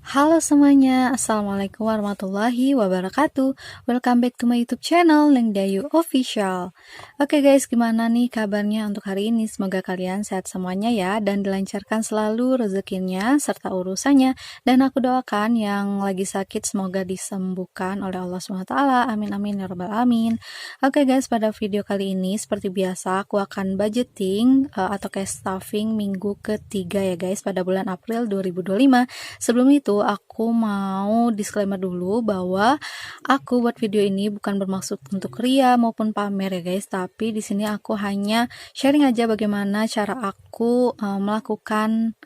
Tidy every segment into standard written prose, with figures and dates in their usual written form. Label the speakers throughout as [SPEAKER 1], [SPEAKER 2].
[SPEAKER 1] Halo semuanya, Assalamualaikum warahmatullahi wabarakatuh. Welcome back to my YouTube channel, Lengdayu Official. Oke guys, gimana nih kabarnya untuk hari ini? Semoga kalian sehat semuanya ya, dan dilancarkan selalu rezekinya serta urusannya. Dan aku doakan yang lagi sakit semoga disembuhkan oleh Allah SWT. Amin amin ya rabbal alamin. Oke guys, pada video kali ini seperti biasa aku akan budgeting atau cash stuffing minggu ketiga ya guys, pada bulan April 2025. Sebelum itu aku mau disclaimer dulu bahwa aku buat video ini bukan bermaksud untuk ria maupun pamer ya guys, tapi di sini aku hanya sharing aja bagaimana cara aku melakukan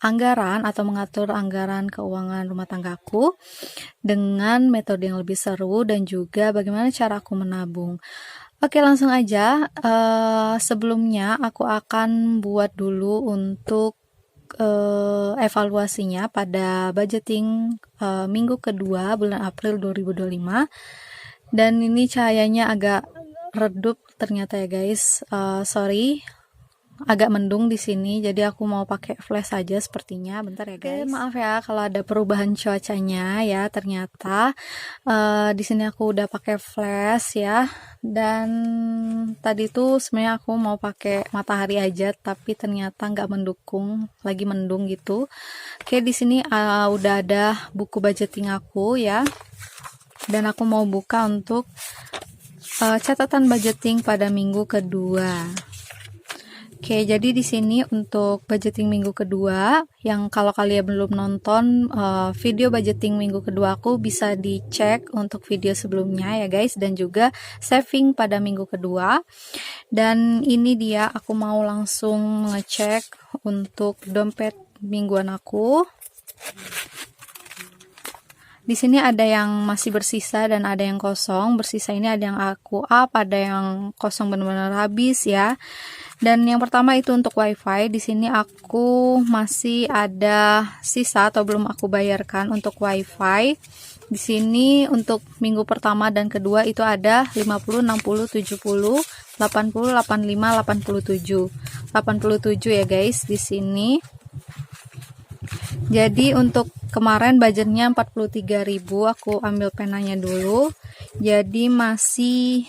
[SPEAKER 1] anggaran atau mengatur anggaran keuangan rumah tanggaku dengan metode yang lebih seru dan juga bagaimana cara aku menabung. Oke, langsung aja. Sebelumnya aku akan buat dulu untuk evaluasinya pada budgeting minggu kedua bulan April 2025, dan ini cahayanya agak redup ternyata ya guys. Sorry, agak mendung di sini, jadi aku mau pakai flash saja sepertinya. Bentar ya guys. Oke, maaf ya kalau ada perubahan cuacanya ya. Ternyata di sini aku udah pakai flash ya. Dan tadi tuh sebenarnya aku mau pakai matahari aja, tapi ternyata nggak mendukung, lagi mendung gitu. Oke, di sini udah ada buku budgeting aku ya. Dan aku mau buka untuk catatan budgeting pada minggu kedua. Oke, jadi di sini untuk budgeting minggu kedua, yang kalau kalian belum nonton video budgeting minggu kedua aku, bisa dicek untuk video sebelumnya ya guys, dan juga saving pada minggu kedua. Dan ini dia, aku mau langsung ngecek untuk dompet mingguan aku. Di sini ada yang masih bersisa dan ada yang kosong. Bersisa ini ada yang aku up, ada yang kosong benar-benar habis ya. Dan yang pertama itu untuk wifi. Di sini aku masih ada sisa atau belum aku bayarkan untuk wifi. Di sini untuk minggu pertama dan kedua itu ada 50, 60, 70, 80, 85, 87. 87 ya guys di sini. Jadi untuk kemarin budgetnya 43.000, aku ambil penanya dulu. Jadi masih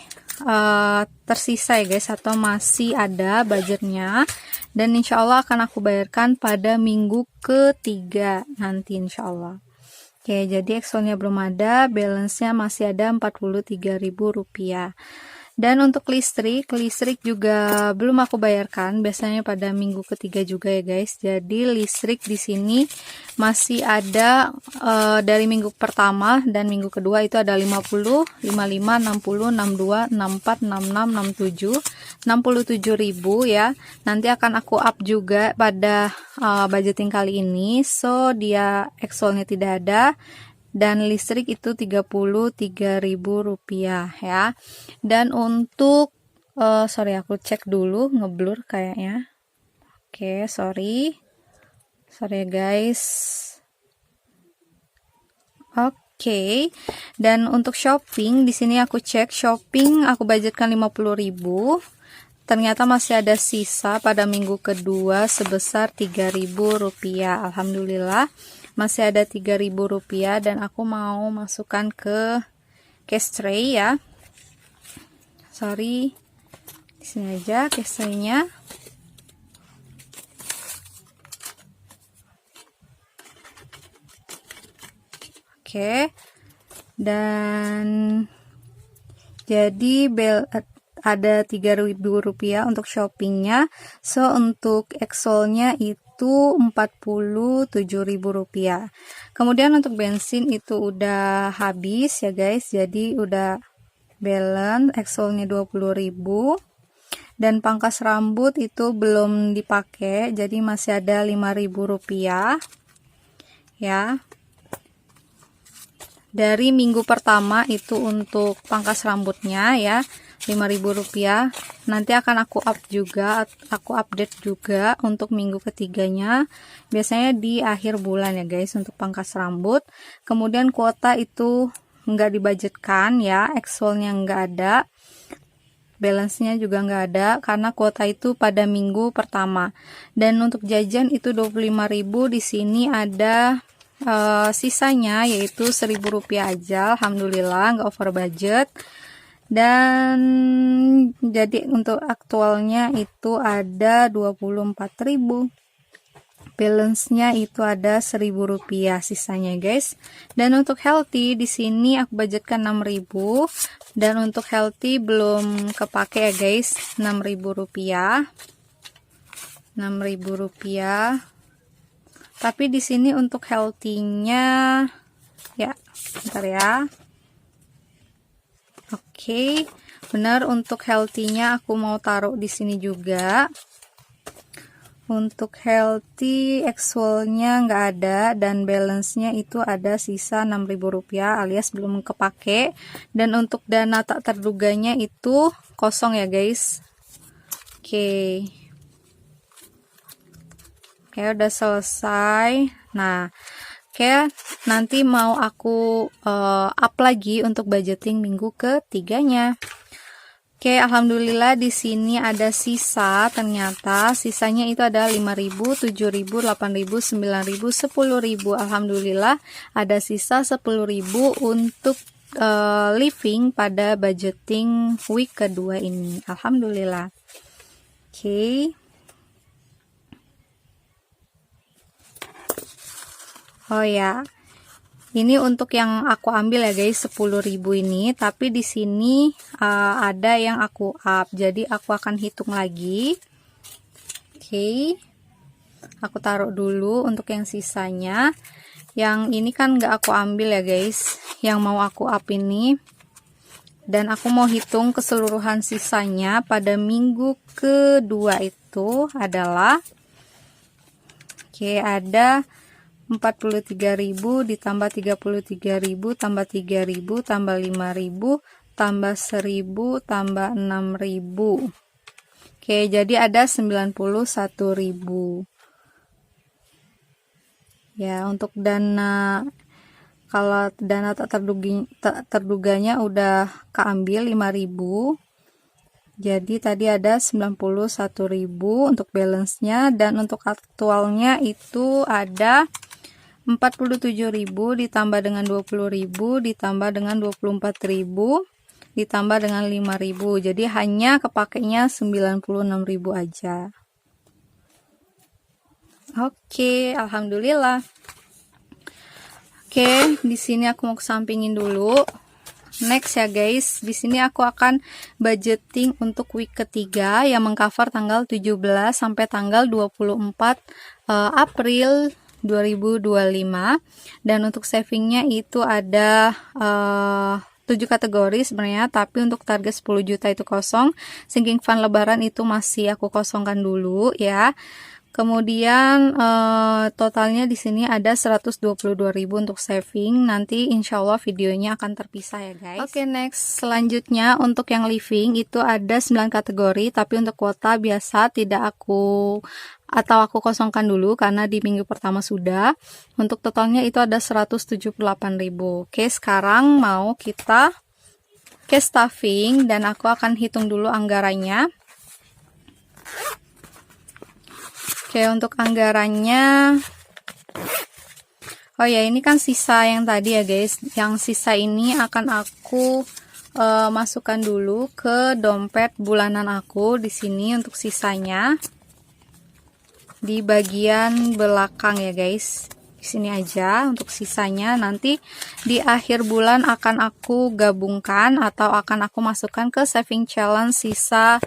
[SPEAKER 1] tersisa ya guys, atau masih ada budgetnya, dan insya Allah akan aku bayarkan pada minggu ketiga nanti insya Allah. Oke, jadi Excelnya belum ada, balance-nya masih ada 43.000 rupiah. Dan untuk listrik juga belum aku bayarkan, biasanya pada minggu ketiga juga ya guys. Jadi listrik di sini masih ada dari minggu pertama dan minggu kedua itu ada 50, 55, 60, 62, 64, 66, 67, 67.000 ya. Nanti akan aku up juga pada budgeting kali ini. So dia Excelnya tidak ada. Dan listrik itu 33.000 rupiah ya. Dan untuk sorry, aku cek dulu, ngeblur kayaknya. Oke, sorry ya guys. Oke. Dan untuk shopping di sini aku cek, shopping aku budgetkan 50.000. Ternyata masih ada sisa pada minggu kedua sebesar 3.000 rupiah. Alhamdulillah masih ada 3.000 rupiah, dan aku mau masukkan ke cash tray ya. Sorry, di sini aja cash tray-nya. Oke, dan jadi ada 3.000 rupiah untuk shoppingnya. So untuk Excelnya itu 47.000 rupiah. Kemudian untuk bensin itu udah habis ya guys, jadi udah balance Excelnya 20.000. Dan pangkas rambut itu belum dipakai, jadi masih ada 5.000 rupiah ya. Dari minggu pertama itu untuk pangkas rambutnya ya, 5.000 rupiah. Nanti akan aku up juga, aku update juga untuk minggu ketiganya, biasanya di akhir bulan ya guys untuk pangkas rambut. Kemudian kuota itu nggak dibudgetkan ya, Excelnya nggak ada, balance-nya juga nggak ada karena kuota itu pada minggu pertama. Dan untuk jajan itu 25.000. Di sini ada sisanya yaitu Rp1.000 aja, alhamdulillah nggak over budget. Dan jadi untuk aktualnya itu ada 24.000, balance-nya itu ada Rp1.000 sisanya guys. Dan untuk healthy di sini aku budgetkan 6.000, dan untuk healthy belum kepake ya guys, Rp6.000. Rp6.000. Tapi di sini untuk healthy-nya ya, bentar ya. Oke, benar, untuk healthy-nya aku mau taruh di sini juga. Untuk healthy actual-nya nggak ada, dan balance-nya itu ada sisa Rp6.000 alias belum kepake. Dan untuk dana tak terduganya itu kosong ya guys. Oke, udah selesai. Nah, oke, nanti mau aku up lagi untuk budgeting minggu ketiganya. Oke, alhamdulillah di sini ada sisa, ternyata sisanya itu ada 5.000, 7.000, 8.000, 9.000, 10.000. Alhamdulillah ada sisa 10.000 untuk living pada budgeting week kedua ini. Alhamdulillah. Oke. Oh ya, ini untuk yang aku ambil ya guys, 10.000 ini. Tapi di sini ada yang aku up, jadi aku akan hitung lagi. Oke, aku taruh dulu untuk yang sisanya. Yang ini kan nggak aku ambil ya guys, yang mau aku up ini. Dan aku mau hitung keseluruhan sisanya pada minggu kedua itu adalah, oke, ada 43.000 ditambah 33.000 tambah 3.000 tambah 5.000 tambah 1.000 tambah 6.000. Oke, jadi ada 91.000. Ya, untuk dana, kalau dana tak terduganya udah keambil 5.000. Jadi tadi ada 91.000 untuk balance-nya, dan untuk aktualnya itu ada 47.000 ditambah dengan 20.000 ditambah dengan 24.000 ditambah dengan 5.000. Jadi hanya kepakainya 96.000 aja. Oke, alhamdulillah. Oke, di sini aku mau kesampingin dulu. Next ya guys, di sini aku akan budgeting untuk week ketiga yang mengcover tanggal 17 sampai tanggal 24 April 2025. Dan untuk savingnya itu ada 7 kategori sebenarnya, tapi untuk target 10 juta itu kosong. Sinking fund lebaran itu masih aku kosongkan dulu ya. Kemudian totalnya di sini ada 122.000 untuk saving. Nanti insya Allah videonya akan terpisah ya guys. Oke, next selanjutnya untuk yang living itu ada 9 kategori, tapi untuk kuota biasa tidak aku kosongkan dulu karena di minggu pertama sudah. Untuk totalnya itu ada 178.000. Oke, sekarang mau kita ke stuffing dan aku akan hitung dulu anggarannya. Oke, untuk anggarannya, oh ya, ini kan sisa yang tadi ya guys. Yang sisa ini akan aku masukkan dulu ke dompet bulanan aku di sini untuk sisanya. Di bagian belakang ya guys. Di sini aja untuk sisanya. Nanti di akhir bulan akan aku gabungkan atau akan aku masukkan ke saving challenge sisa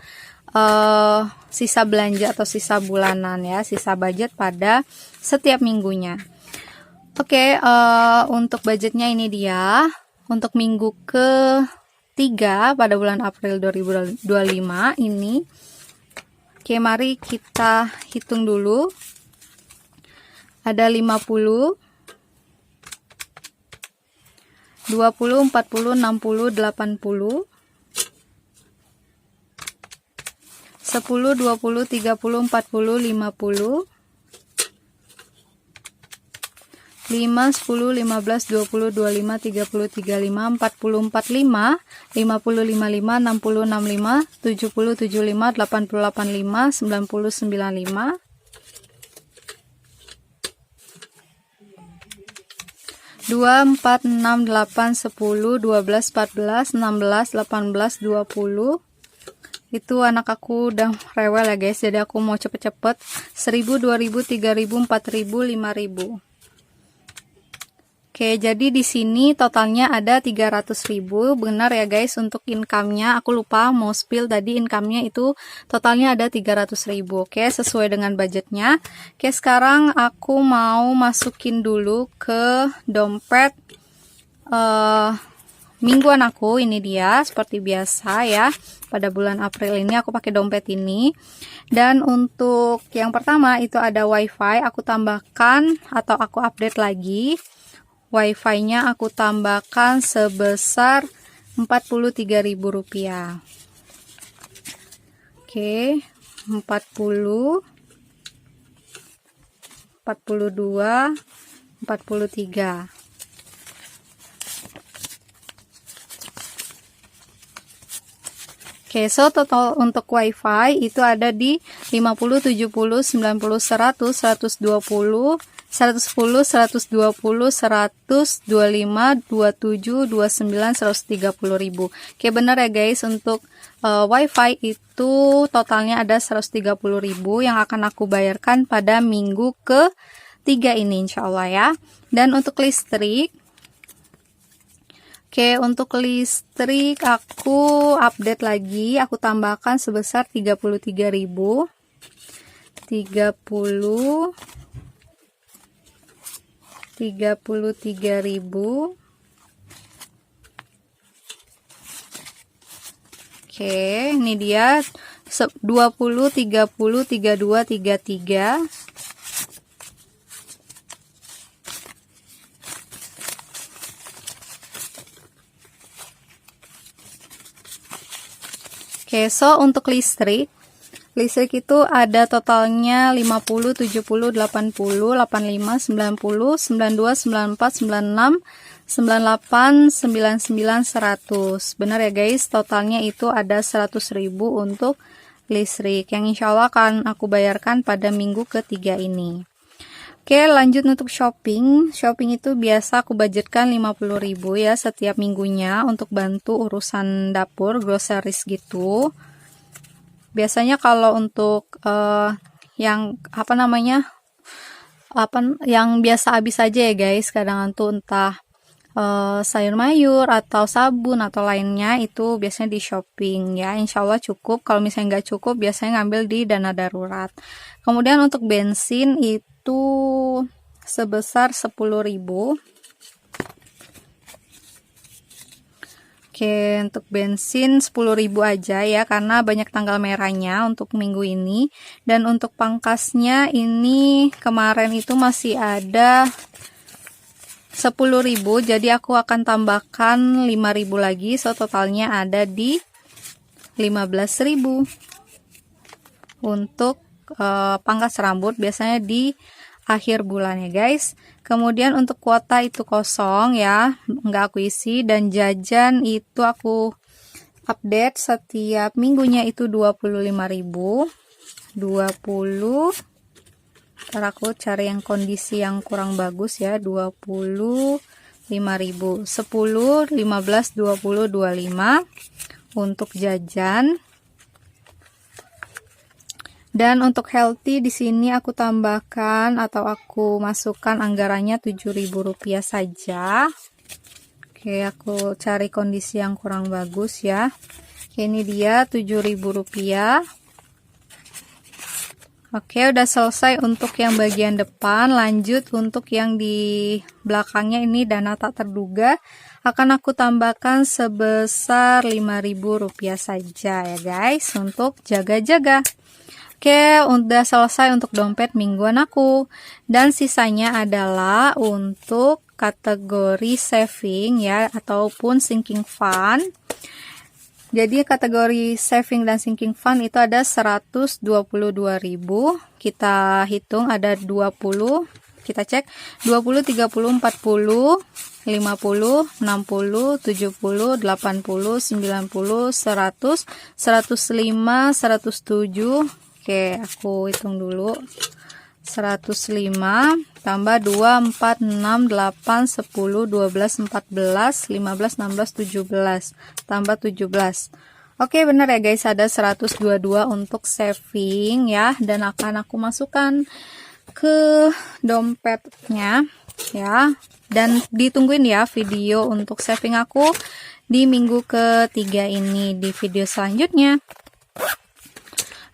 [SPEAKER 1] belanja atau sisa bulanan ya, sisa budget pada setiap minggunya. Oke, untuk budgetnya ini dia untuk minggu ke-3 pada bulan April 2025 ini. Oke, mari kita hitung dulu. Ada 50, 20, 40, 60, 80, 10, 20, 30, 40, 50, 5, 10, 15, 20, 25, 30, 35, 40, 45, 50, 45, 50, 55, 60, 65, 70, 75, 80, 85, 90, 95. 2, 4, 6, 8, 10, 12, 14, 16, 18, 20. Itu anak aku udah rewel ya guys, jadi aku mau cepet-cepet. 1000, 2000, 3000, 4000, 5000. Oke, jadi di sini totalnya ada 300.000. Benar ya guys, untuk income-nya aku lupa mau spill tadi, income-nya itu totalnya ada 300.000. Oke, sesuai dengan budgetnya. Oke, sekarang aku mau masukin dulu ke dompet mingguan aku. Ini dia seperti biasa ya. Pada bulan April ini aku pakai dompet ini. Dan untuk yang pertama itu ada wifi, aku tambahkan atau aku update lagi. Wifi-nya aku tambahkan sebesar Rp43.000. Oke, 40, 42, 43. Oke, so total untuk wifi itu ada di 50, 70, 90, 100, 120, 110, 120, 100, 25, 27, 29, 130.000. Oke, benar ya guys, untuk wifi itu totalnya ada 130.000 yang akan aku bayarkan pada minggu ke-3 ini insyaallah ya. Dan untuk listrik, oke, untuk listrik aku update lagi, aku tambahkan sebesar 33.000. 33.000. Oke, ini dia 20, 30, 32, 33. Oke, so untuk listrik itu ada totalnya 50, 70, 80, 85, 90, 92, 94, 96, 98, 99, 100. Benar ya guys, totalnya itu ada 100.000 untuk listrik yang insya Allah akan aku bayarkan pada minggu ke-3 ini. Oke, lanjut untuk shopping. Shopping itu biasa aku budgetkan 50.000 ya setiap minggunya untuk bantu urusan dapur, groceries gitu. Biasanya kalau untuk yang yang biasa habis aja ya guys, kadang tuh entah sayur mayur atau sabun atau lainnya itu biasanya di shopping ya. Insya Allah cukup. Kalau misalnya nggak cukup biasanya ngambil di dana darurat. Kemudian untuk bensin itu sebesar 10.000. Oke, untuk bensin 10.000 aja ya, karena banyak tanggal merahnya untuk minggu ini. Dan untuk pangkasnya ini kemarin itu masih ada 10.000, jadi aku akan tambahkan 5.000 lagi, so totalnya ada di 15.000 untuk pangkas rambut, biasanya di akhir bulan ya guys. Kemudian untuk kuota itu kosong ya, nggak aku isi. Dan jajan itu aku update setiap minggunya itu 25.000. 20. Ntar aku cari yang kondisi yang kurang bagus ya. 25.000. 10, 15, 20, 25 untuk jajan. Dan untuk healthy di sini aku tambahkan atau aku masukkan anggarannya Rp7.000 saja. Oke, aku cari kondisi yang kurang bagus ya. Oke, ini dia Rp7.000. Oke, udah selesai untuk yang bagian depan. Lanjut untuk yang di belakangnya, ini dana tak terduga. Akan aku tambahkan sebesar Rp5.000 saja ya guys, untuk jaga-jaga. Oke, udah selesai untuk dompet mingguan aku. Dan sisanya adalah untuk kategori saving ya, ataupun sinking fund. Jadi kategori saving dan sinking fund itu ada 122.000. Kita hitung ada 20. Kita cek 20, 30, 40, 50, 60, 70, 80, 90, 100, 105, 107. Oke, aku hitung dulu. 105 tambah 2, 4, 6, 8, 10, 12, 14, 15, 16, 17 tambah 17. Oke, benar ya guys, ada 122 untuk saving ya, dan akan aku masukkan ke dompetnya ya. Dan ditungguin ya video untuk saving aku di minggu ketiga ini di video selanjutnya.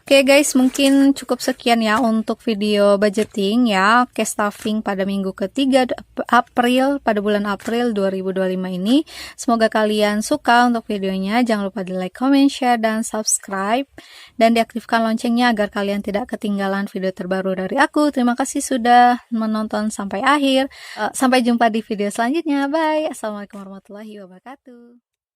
[SPEAKER 1] Oke guys, mungkin cukup sekian ya untuk video budgeting ya, cash stuffing pada minggu ketiga April, pada bulan April 2025 ini. Semoga kalian suka untuk videonya. Jangan lupa di like, comment, share, dan subscribe. Dan diaktifkan loncengnya agar kalian tidak ketinggalan video terbaru dari aku. Terima kasih sudah menonton sampai akhir. Sampai jumpa di video selanjutnya. Bye. Assalamualaikum warahmatullahi wabarakatuh.